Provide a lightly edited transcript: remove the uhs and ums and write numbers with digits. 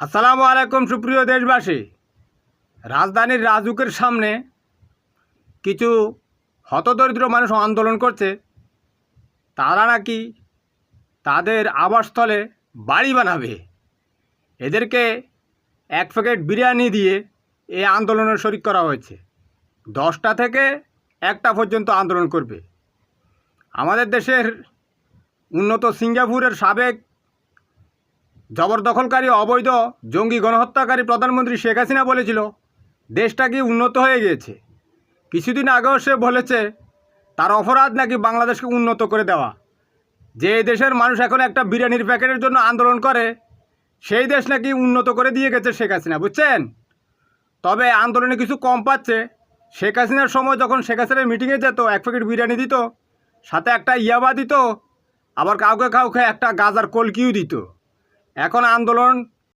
আসসালামু আলাইকুম সুপ্রিয় দেশবাসী। রাজধানীর রাজুকের সামনে কিছু হতদরিদ্র মানুষ আন্দোলন করছে। তারা নাকি তাদের আবাসস্থলে বাড়ি বানাবে। এদেরকে এক প্যাকেট বিরিয়ানি দিয়ে এই আন্দোলনে শরিক করা হয়েছে। 10টা থেকে 1টা পর্যন্ত আন্দোলন করবে। আমাদের দেশের উন্নত সিঙ্গাপুরের সাবেক জবরদখলকারী অবৈধ জঙ্গি গণহত্যাকারী প্রধানমন্ত্রী শেখ হাসিনা বলেছিল দেশটা কি উন্নত হয়ে গিয়েছে। কিছুদিন আগেও সে বলেছে তার অপরাধ নাকি বাংলাদেশকে উন্নত করে দেওয়া। যে দেশের মানুষ এখন একটা বিরিয়ানির প্যাকেটের জন্য আন্দোলন করে সেই দেশ নাকি উন্নত করে দিয়ে গেছে শেখ হাসিনা, বুঝছেন। তবে আন্দোলনে কিছু কম পাচ্ছে। শেখ হাসিনার সময় যখন শেখ হাসিনার মিটিংয়ে যেত এক প্যাকেট বিরিয়ানি দিত, সাথে একটা ইয়াবা দিত, আবার কাউকে কাউকে একটা গাজার কলকিও দিত। এখন আন্দোলন